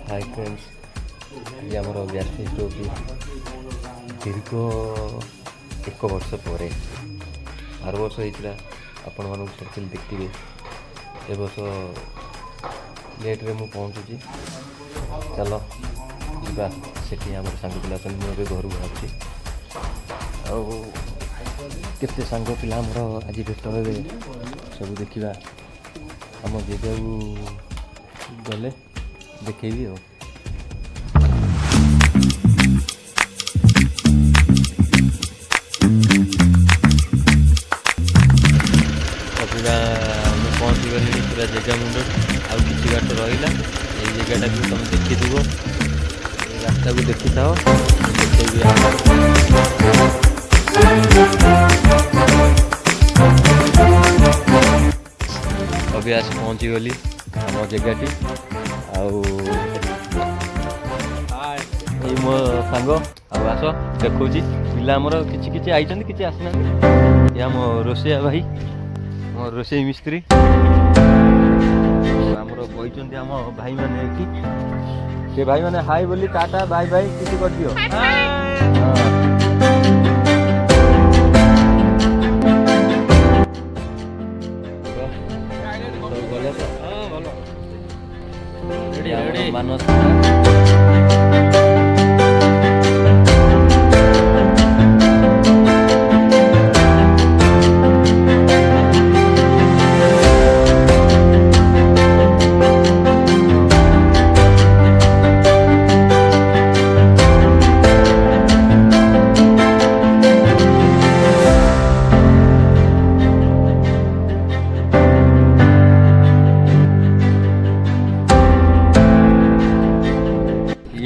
Hi friends, ये आमर gas fest हो दीर्घ 1 वर्ष पर आर वर्ष होता आपण मानक सर्किल देखिए ए वर्ष लेट्रे मु पहुँचुची। चलो जा सेठी आम सांग पिला मुझे घर बाहर आते सांग पिला आज भेट हे सब देखा आम जगह गले देखेबी हो। पहुँची गली पूरा जगह मुंड आउ कि बाट रहा ये जगहटा भी तुम देखीद रास्ता को देखी था अभी आज पहुँची गली आम जगहटी मो सांग आस देखा पिला कि आई कि आसना या मो रोसैया भाई मो रोसई मिस्त्री आमर कहते आम भाई मैंने भाई मैंने हाय बोली टाटा बाय बाय किसी कर दियो। मानस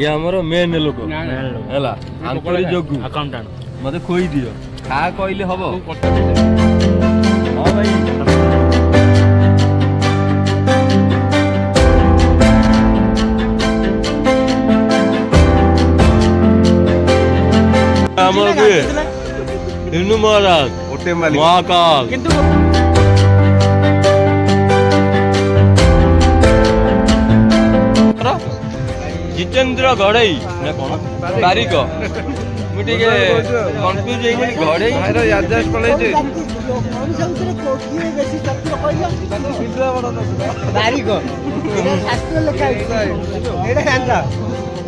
ये हमर मेन लोक हैला आंकड़ी जोगु अकाउंटेंट मते खोई दियो खा कहले हबो। हां भाई हमर के इनु महाराज ओटे मालिक महाकाल किंतु जितेंद्र घड़ई ना कौन बारिक मुझे कन्फ्यूज घड़ई एड्रेस पड़े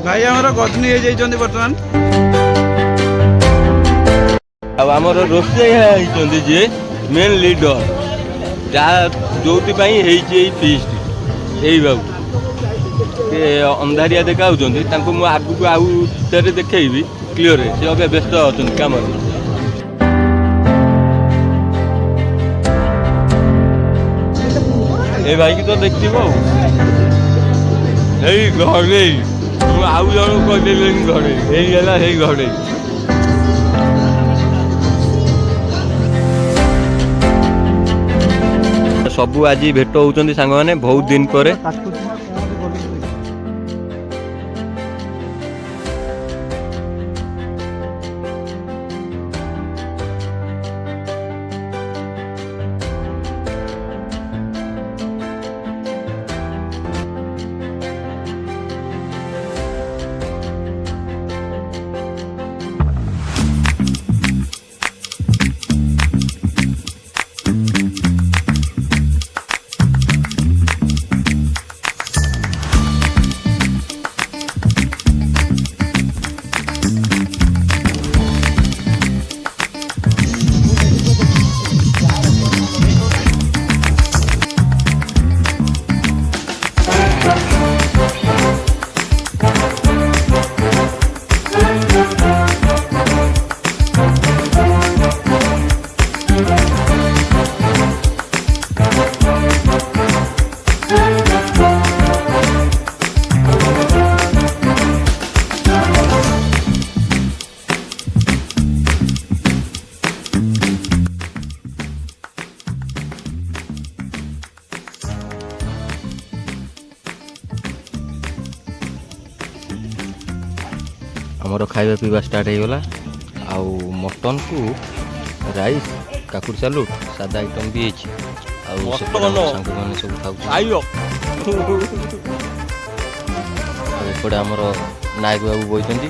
भाई आमर गजनी बर्तमान आमर रोसई जे मेन लीडर जहाँ जो फीस्ट यही बाबू अंधारिया देखा मुझे आगू को आउ देखी क्लीयर से अभी व्यस्त अच्छा कम ए भाई की तो देखी घरे आउ जन कह घरे घरे सबू आज भेट होती सांग मैंने बहुत दिन पर आमर खाଇବା पीवा स्टार्ट हो गला आउ मटन को राइस काकुड़ सालुट सादा आइटम भी सांग मैंने सब खाऊ ଏପଟେ ଆମର ନାୟକ ବାବୁ ବଇଛନ୍ତି।